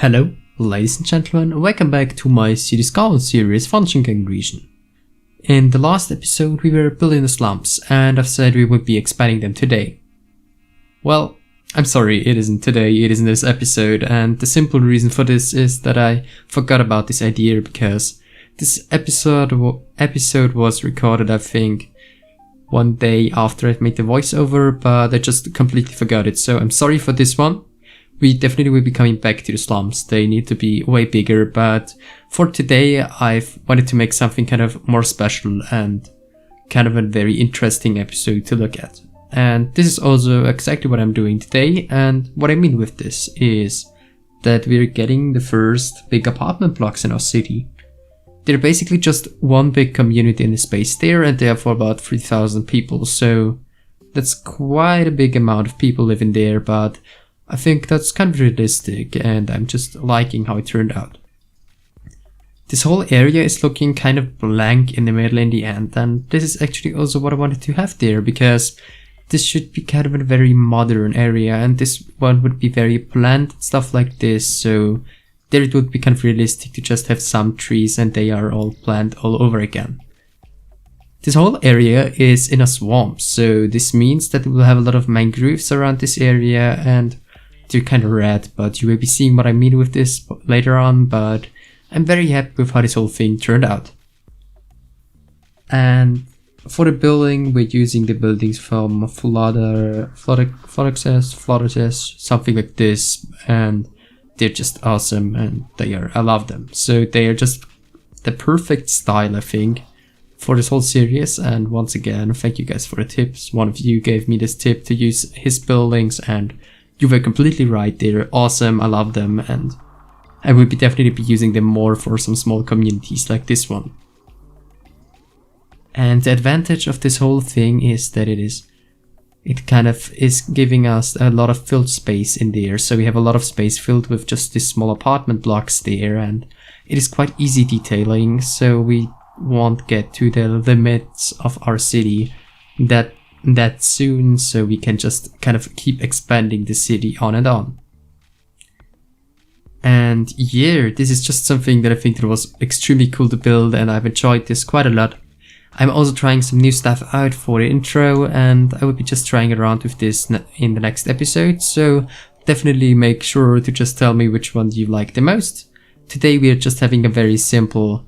Hello, ladies and gentlemen, welcome back to my City Skyline series Fangchenggang region. In the last episode we were building the slums and I've said we would be expanding them today. Well, I'm sorry, it isn't today, it is in this episode, and the simple reason for this is that I forgot about this idea because this episode was recorded, I think, one day after I've made the voiceover, but I just completely forgot it, so I'm sorry for this one. We definitely will be coming back to the slums. They need to be way bigger, but for today I've wanted to make something kind of more special and kind of a very interesting episode to look at. And this is also exactly what I'm doing today, and what I mean with this is that we're getting the first big apartment blocks in our city. They're basically just one big community in the space there, and they are for about 3,000 people, so that's quite a big amount of people living there, but I think that's kind of realistic and I'm just liking how it turned out. This whole area is looking kind of blank in the middle in the end, and this is actually also what I wanted to have there because this should be kind of a very modern area and this one would be very planned and stuff like this, so there it would be kind of realistic to just have some trees and they are all planned all over again. This whole area is in a swamp, so this means that we will have a lot of mangroves around this area and they're kind of red, but you will be seeing what I mean with this later on, but I'm very happy with how this whole thing turned out. And for the building, we're using the buildings from Flooders, something like this, and they're just awesome and I love them. So they are just the perfect style, I think, for this whole series. And once again, thank you guys for the tips. One of you gave me this tip to use his buildings and you were completely right, they're awesome, I love them, and I will definitely be using them more for some small communities like this one. And the advantage of this whole thing is that it kind of is giving us a lot of filled space in there, so we have a lot of space filled with just these small apartment blocks there, and it is quite easy detailing, so we won't get to the limits of our city that soon, so we can just kind of keep expanding the city on and on. And yeah, this is just something that I think that was extremely cool to build and I've enjoyed this quite a lot. I'm also trying some new stuff out for the intro and I will be just trying around with this in the next episode, so definitely make sure to just tell me which one you like the most. Today we are just having a very simple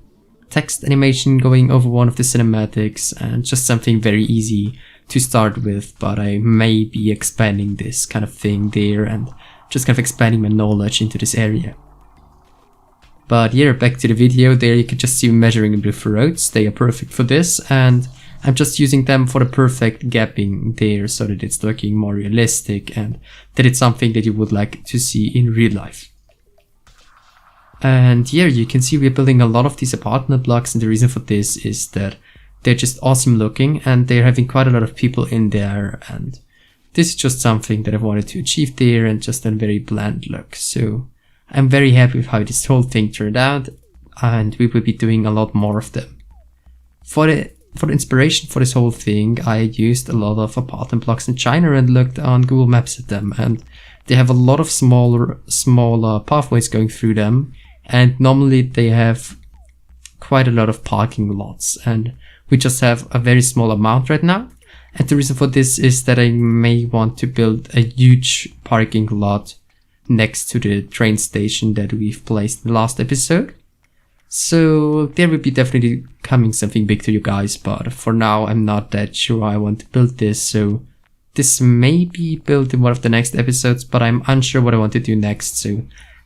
text animation going over one of the cinematics and just something very easy to start with, but I may be expanding this kind of thing there and just kind of expanding my knowledge into this area. But yeah, back to the video. There you can just see measuring the roads. They are perfect for this and I'm just using them for the perfect gapping there so that it's looking more realistic and that it's something that you would like to see in real life. And here you can see we're building a lot of these apartment blocks, and the reason for this is that they're just awesome looking and they're having quite a lot of people in there, and this is just something that I wanted to achieve there and just a very bland look. So I'm very happy with how this whole thing turned out and we will be doing a lot more of them. For the inspiration for this whole thing, I used a lot of apartment blocks in China and looked on Google Maps at them, and they have a lot of smaller pathways going through them, and normally they have quite a lot of parking lots, and we just have a very small amount right now. And the reason for this is that I may want to build a huge parking lot next to the train station that we've placed in the last episode. So there will be definitely coming something big to you guys, but for now I'm not that sure I want to build this, so this may be built in one of the next episodes, but I'm unsure what I want to do next, so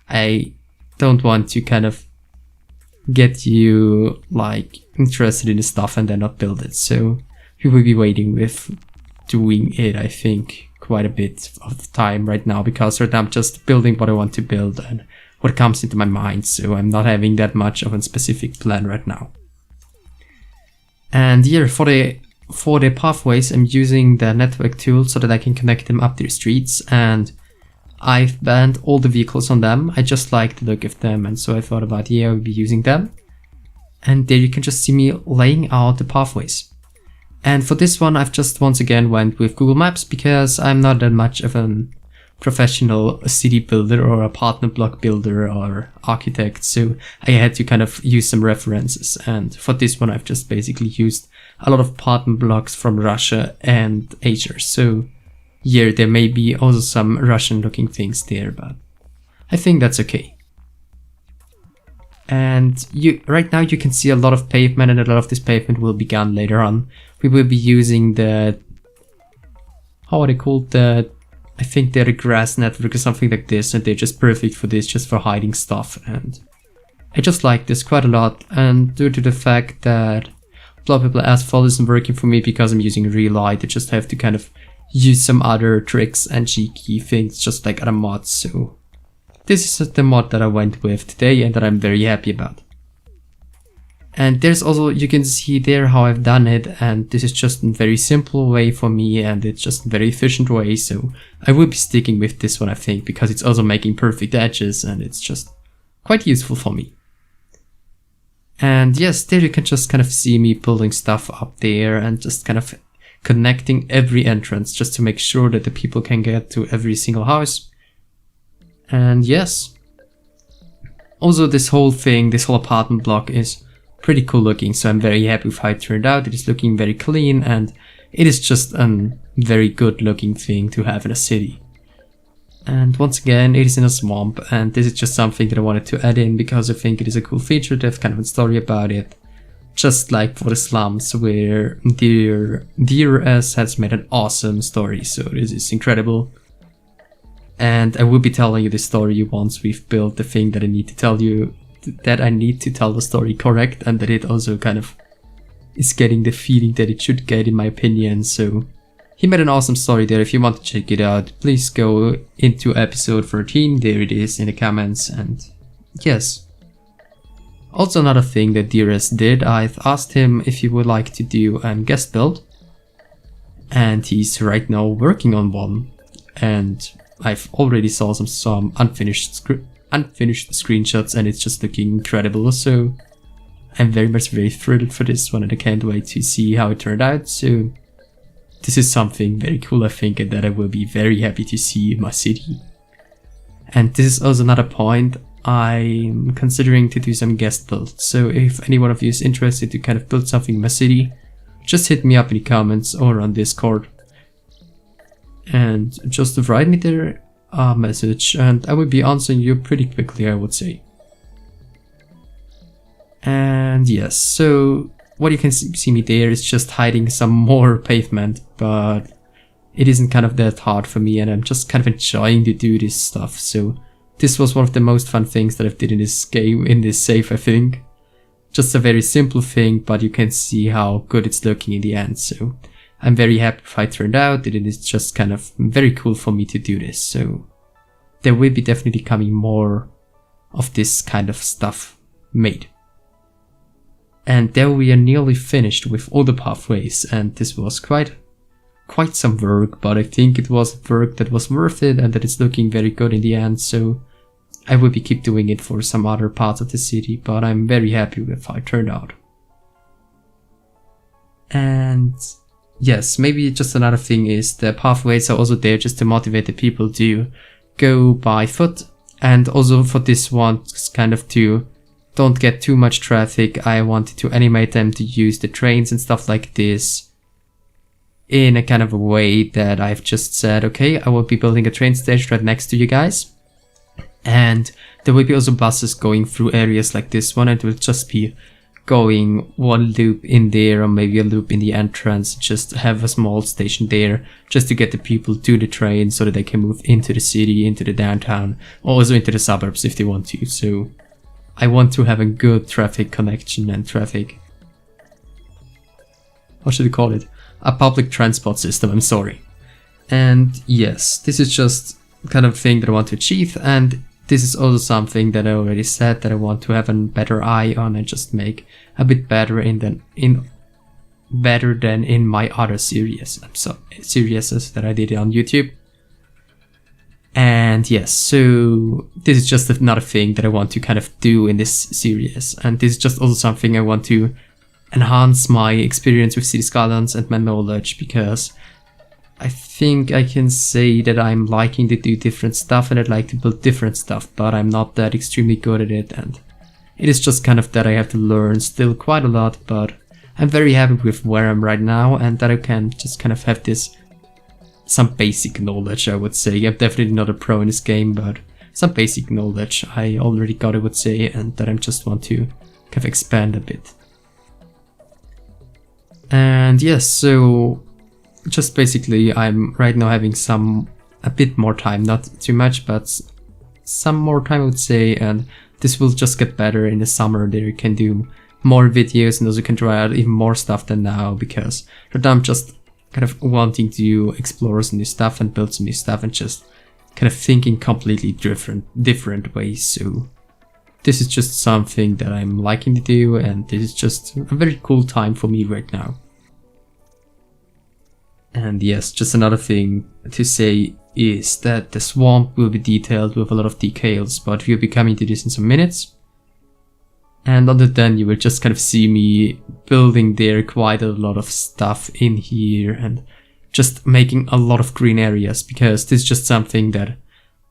I don't want to kind of get you like interested in the stuff and then not build it. So we will be waiting with doing it, I think, quite a bit of the time right now, because right now I'm just building what I want to build and what comes into my mind, so I'm not having that much of a specific plan right now. And here for the pathways, I'm using the network tool so that I can connect them up to the streets, and I've banned all the vehicles on them. I just like the look of them, and so I thought about, yeah, I will be using them. And there you can just see me laying out the pathways. And for this one, I've just once again went with Google Maps because I'm not that much of an professional city builder or apartment block builder or architect, so I had to kind of use some references, and for this one I've just basically used a lot of apartment blocks from Russia and Asia. So yeah, there may be also some Russian looking things there, but I think that's okay. And right now you can see a lot of pavement, and a lot of this pavement will be gone later on. We will be using the, how are they called, I think they're a grass network or something like this, and they're just perfect for this, just for hiding stuff. And I just like this quite a lot, and due to the fact that Blockable Asphalt isn't working for me because I'm using real light, I just have to kind of use some other tricks and cheeky things, just like other mods. So this is the mod that I went with today and that I'm very happy about. And there's also, you can see there how I've done it, and this is just a very simple way for me, and it's just a very efficient way, so I will be sticking with this one, I think, because it's also making perfect edges, and it's just quite useful for me. And yes, there you can just kind of see me pulling stuff up there and just kind of connecting every entrance just to make sure that the people can get to every single house. And yes, also this whole thing, this whole apartment block is pretty cool looking, so I'm very happy with how it turned out. It is looking very clean, and it is just a very good looking thing to have in a city. And once again, it is in a swamp, and this is just something that I wanted to add in because I think it is a cool feature to have kind of a story about it. Just like for the slums, where Dear S has made an awesome story, so this is incredible. And I will be telling you this story once we've built the thing that I need to tell you, that I need to tell the story correct, and that it also kind of is getting the feeling that it should get, in my opinion. So he made an awesome story there. If you want to check it out, please go into episode 13, there it is in the comments. And yes, also another thing that DRS did, I've asked him if he would like to do a guest build, and he's right now working on one, and I've already saw some unfinished screenshots, and it's just looking incredible. So I'm very thrilled for this one, and I can't wait to see how it turned out. So this is something very cool, I think, and that I will be very happy to see in my city. And this is also another point, I'm considering to do some guest builds. So if any one of you is interested to kind of build something in my city, just hit me up in the comments or on Discord, and just write me there a message, and I will be answering you pretty quickly, I would say. And yes, so what you can see me there is just hiding some more pavement, but it isn't kind of that hard for me, and I'm just kind of enjoying to do this stuff. So this was one of the most fun things that I've did in this game, in this save, I think. Just a very simple thing, but you can see how good it's looking in the end. So I'm very happy with how it turned out. It is just kind of very cool for me to do this. So there will be definitely coming more of this kind of stuff made. And there we are nearly finished with all the pathways, and this was quite some work, but I think it was work that was worth it, and that it's looking very good in the end. So I will be keep doing it for some other parts of the city, but I'm very happy with how it turned out. And yes, maybe just another thing is the pathways are also there just to motivate the people to go by foot, and also for this one, kind of to don't get too much traffic, I wanted to animate them to use the trains and stuff like this in a kind of a way that I've just said, okay, I will be building a train station right next to you guys, and there will be also buses going through areas like this one. It will just be going one loop in there, or maybe a loop in the entrance, just have a small station there just to get the people to the train so that they can move into the city, into the downtown, or also into the suburbs if they want to. So I want to have a good traffic connection and traffic, what should we call it? A public transport system, I'm sorry. And yes, this is just the kind of thing that I want to achieve, and this is also something that I already said that I want to have a better eye on and just make a bit better better than in my other series that I did on YouTube. And yes, so this is just another thing that I want to kind of do in this series, and this is just also something I want to enhance my experience with City Skylines and my knowledge, because I think I can say that I'm liking to do different stuff and I'd like to build different stuff, but I'm not that extremely good at it, and it is just kind of that I have to learn still quite a lot, but I'm very happy with where I'm right now and that I can just kind of have some basic knowledge, I would say. I'm definitely not a pro in this game, but some basic knowledge I already got, I would say, and that I just want to kind of expand a bit. And yes, so just basically I'm right now having a bit more time, not too much, but some more time I would say, and this will just get better in the summer. There you can do more videos and also can try out even more stuff than now, because right now I'm just kind of wanting to explore some new stuff and build some new stuff and just kind of thinking completely different ways. So this is just something that I'm liking to do, and this is just a very cool time for me right now. And yes, just another thing to say is that the swamp will be detailed with a lot of details, but we'll be coming to this in some minutes. And until then, you will just kind of see me building there quite a lot of stuff in here and just making a lot of green areas, because this is just something that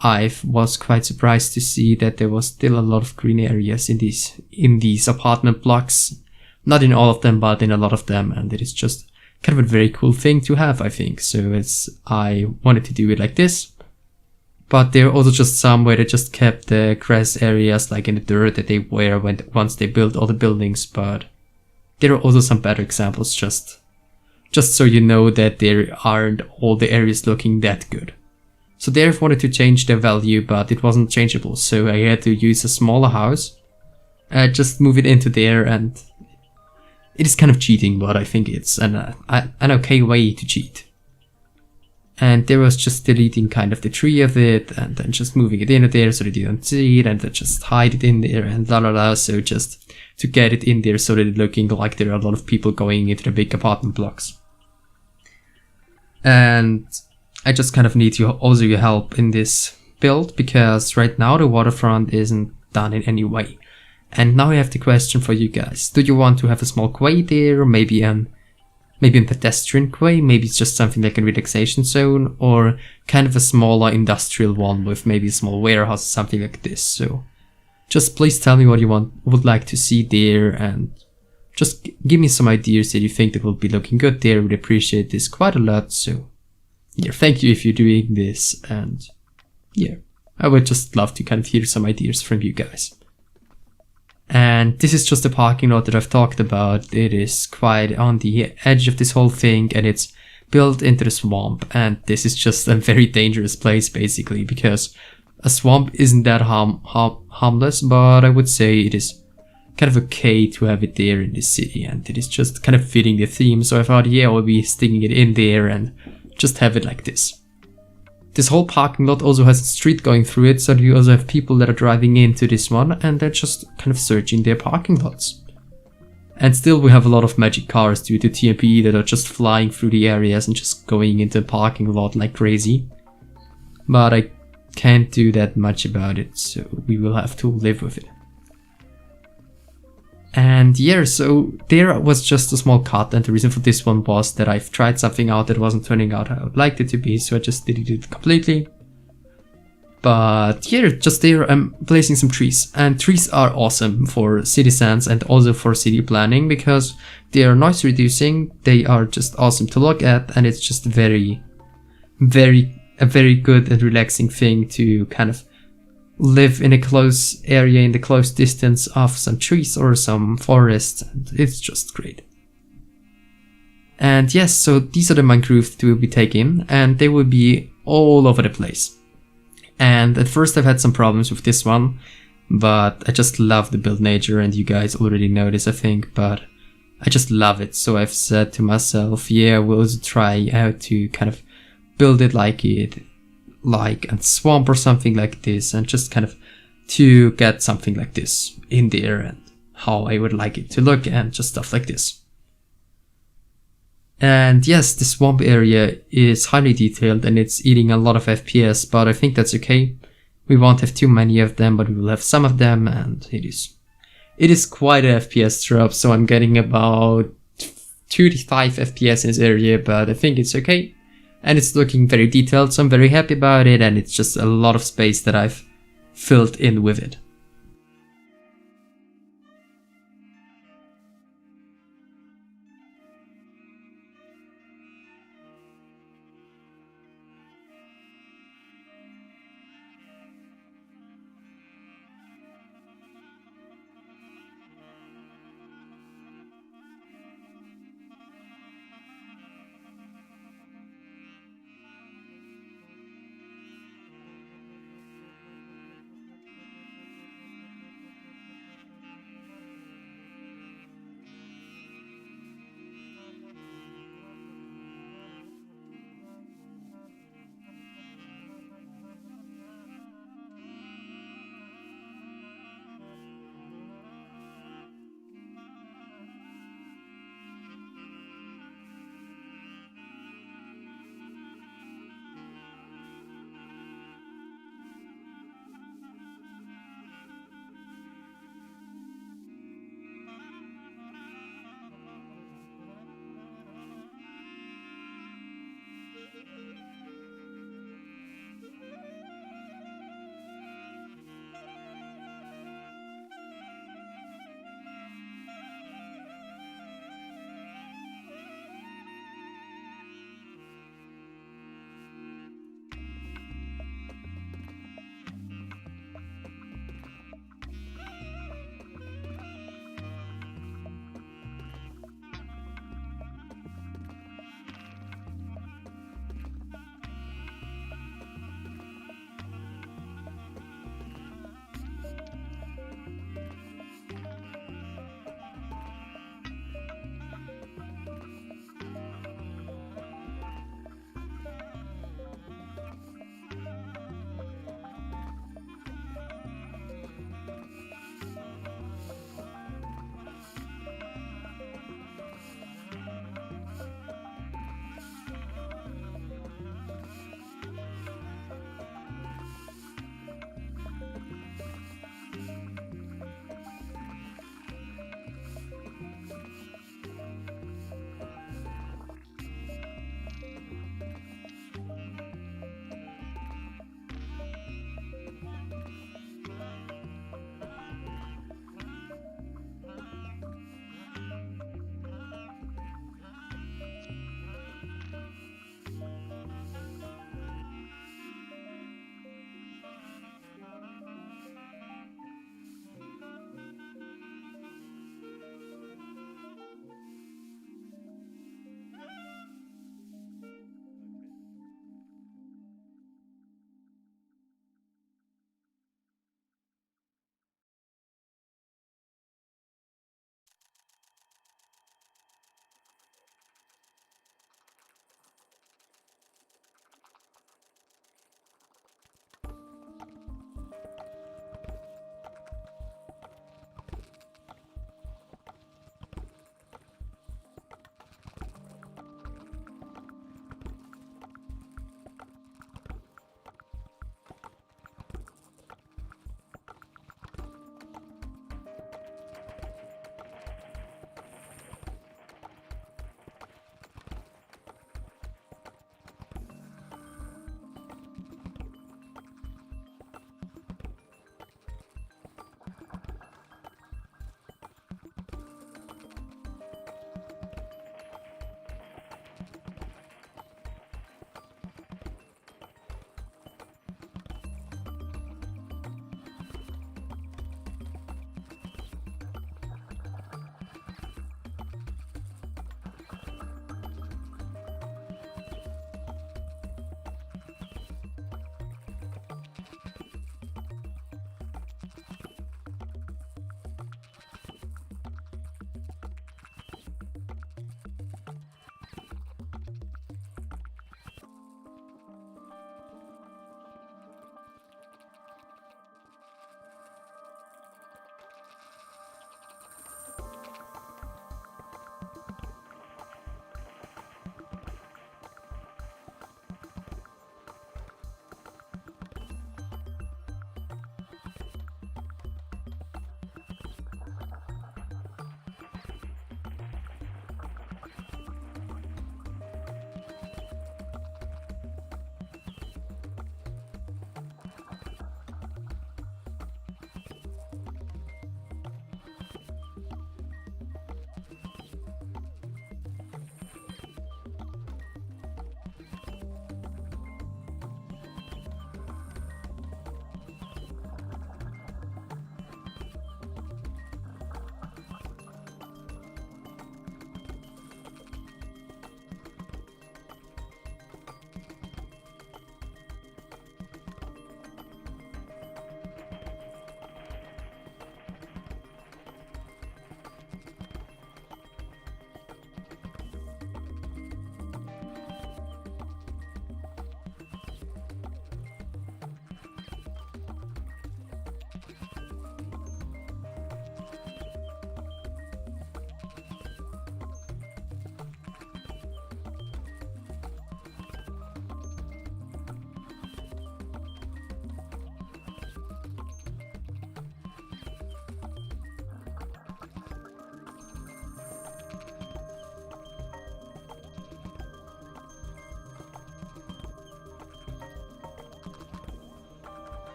I was quite surprised to see, that there was still a lot of green areas in these apartment blocks. Not in all of them, but in a lot of them, and it is just kind of a very cool thing to have, I think. So I wanted to do it like this. But there are also just some where they just kept the grass areas like in the dirt that they were once they built all the buildings, but there are also some better examples, just so you know that there aren't all the areas looking that good. So there I wanted to change their value, but it wasn't changeable, so I had to use a smaller house, just move it into there, and it is kind of cheating, but I think it's an okay way to cheat. And there was just deleting kind of the tree of it and then just moving it in there so that you don't see it, and then just hide it in there and la la la. So just to get it in there so that it's looking like there are a lot of people going into the big apartment blocks. And I just kind of need your help in this build, because right now the waterfront isn't done in any way. And now I have the question for you guys. Do you want to have a small quay there, or maybe a pedestrian quay, maybe it's just something like a relaxation zone, or kind of a smaller industrial one with maybe a small warehouse, something like this? So just please tell me what you would like to see there, and just give me some ideas that you think that will be looking good there. I would appreciate this quite a lot. So yeah, thank you if you're doing this, and yeah, I would just love to kind of hear some ideas from you guys. And this is just a parking lot that I've talked about. It is quite on the edge of this whole thing, and it's built into the swamp. And this is just a very dangerous place, basically, because a swamp isn't that harmless, but I would say it is kind of okay to have it there in the city, and it is just kind of fitting the theme. So I thought, yeah, I'll be sticking it in there and just have it like this. This whole parking lot also has a street going through it, so you also have people that are driving into this one and they're just kind of searching their parking lots. And still we have a lot of magic cars due to TMP that are just flying through the areas and just going into the parking lot like crazy. But I can't do that much about it, so we will have to live with it. And yeah, so there was just a small cut, and the reason for this one was that I've tried something out that wasn't turning out how I would like it to be, so I just deleted it completely. But here, just there, I'm placing some trees, and trees are awesome for citizens and also for city planning, because they are noise reducing, they are just awesome to look at, and it's just a very good and relaxing thing to kind of live in a close area, in the close distance of some trees or some forest, and it's just great. And yes, so these are the mangroves that we'll be taking, and they will be all over the place. And at first I've had some problems with this one, but I just love the build nature, and you guys already know this, I think, but I just love it. So I've said to myself, yeah, we'll also try out to kind of build it like a swamp or something like this, and just kind of to get something like this in there and how I would like it to look and just stuff like this. And yes, the swamp area is highly detailed and it's eating a lot of FPS, but I think that's okay. We won't have too many of them, but we will have some of them, and it is quite an FPS drop, so I'm getting about 2 to 5 FPS in this area, but I think it's okay. and it's looking very detailed, so I'm very happy about it, and it's just a lot of space that I've filled in with it.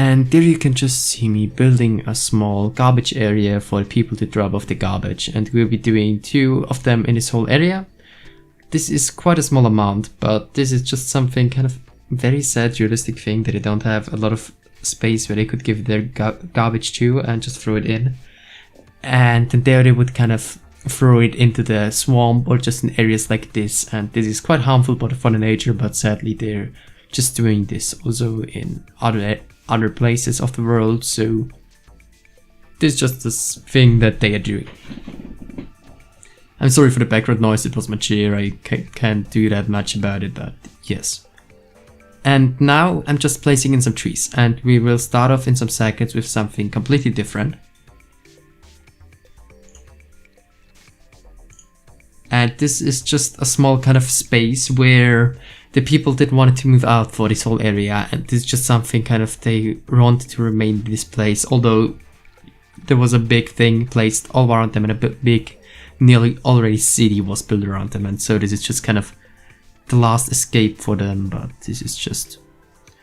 And there you can just see me building a small garbage area for people to drop off the garbage, and we'll be doing 2 of them in this whole area. This is quite a small amount, but this is just something kind of very sad realistic thing that they don't have a lot of space where they could give their garbage to and just throw it in. And then there they would kind of throw it into the swamp or just in areas like this, and this is quite harmful for the nature, but sadly they're just doing this also in other places of the world, so this is just this thing that they are doing. I'm sorry for the background noise, it was my chair, I can't do that much about it, but yes. And now I'm just placing in some trees, and we will start off in some seconds with something completely different. And this is just a small kind of space where the people didn't want to move out for this whole area, and this is just something kind of they wanted to remain in this place, although there was a big thing placed all around them and a big nearly already city was built around them, and so this is just kind of the last escape for them. But this is just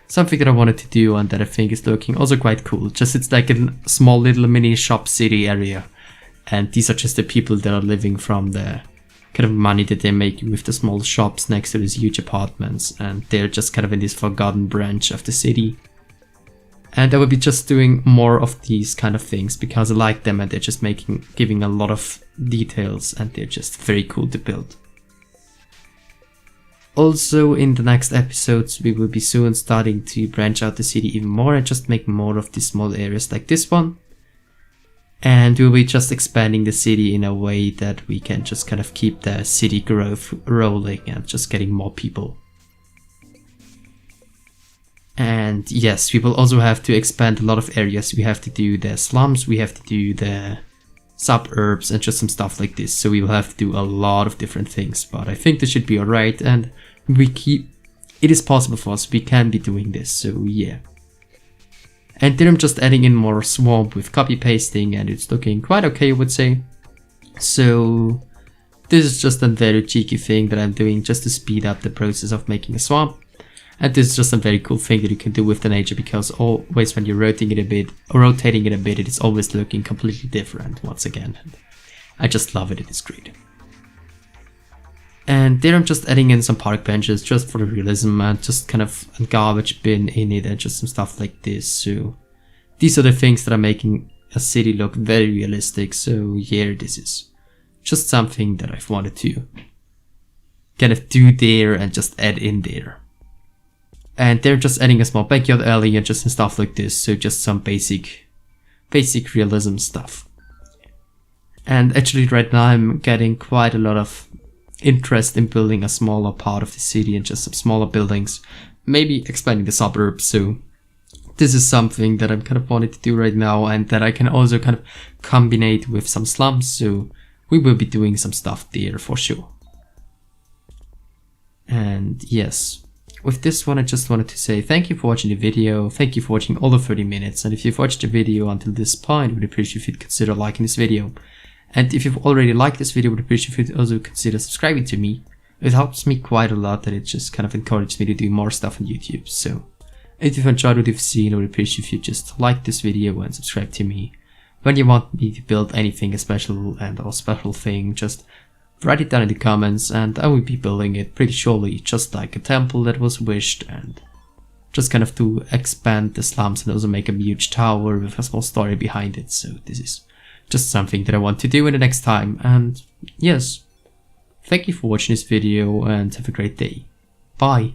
something that I wanted to do and that I think is looking also quite cool. Just it's like a small little mini shop city area, and these are just the people that are living from the kind of money that they're making with the small shops next to these huge apartments, and they're just kind of in this forgotten branch of the city. And I will be just doing more of these kind of things because I like them, and they're just giving a lot of details, and they're just very cool to build. Also in the next episodes we will be soon starting to branch out the city even more and just make more of these small areas like this one. And we'll be just expanding the city in a way that we can just kind of keep the city growth rolling and just getting more people. And yes, we will also have to expand a lot of areas. We have to do the slums, we have to do the suburbs and just some stuff like this. So we will have to do a lot of different things, but I think this should be alright, and it is possible for us, we can be doing this, so yeah. And then I'm just adding in more swamp with copy pasting, and it's looking quite okay, I would say. So this is just a very cheeky thing that I'm doing just to speed up the process of making a swamp. And this is just a very cool thing that you can do with the nature, because always when you're rotating it a bit, it is always looking completely different once again. And I just love it, it is great. And there I'm just adding in some park benches just for the realism, and just kind of a garbage bin in it and just some stuff like this. So these are the things that are making a city look very realistic. So yeah, this is just something that I've wanted to kind of do there and just add in there. And they're just adding a small backyard alley and just some stuff like this. So just some basic realism stuff. And actually right now I'm getting quite a lot of interest in building a smaller part of the city and just some smaller buildings, maybe expanding the suburbs. So this is something that I'm kind of wanting to do right now, and that I can also kind of combine with some slums. So we will be doing some stuff there for sure. And yes, with this one I just wanted to say thank you for watching the video, thank you for watching all the 30 minutes, and if you've watched the video until this point, I would appreciate if you'd consider liking this video. And if you've already liked this video, I would appreciate if you'd also consider subscribing to me. It helps me quite a lot, and it just kind of encourages me to do more stuff on YouTube. So if you've enjoyed what you've seen, I would appreciate if you just like this video and subscribe to me. When you want me to build anything special or special thing, just write it down in the comments and I will be building it pretty surely, just like a temple that was wished, and just kind of to expand the slums and also make a huge tower with a small story behind it. So this is just something that I want to do in the next time. And yes, thank you for watching this video and have a great day. Bye.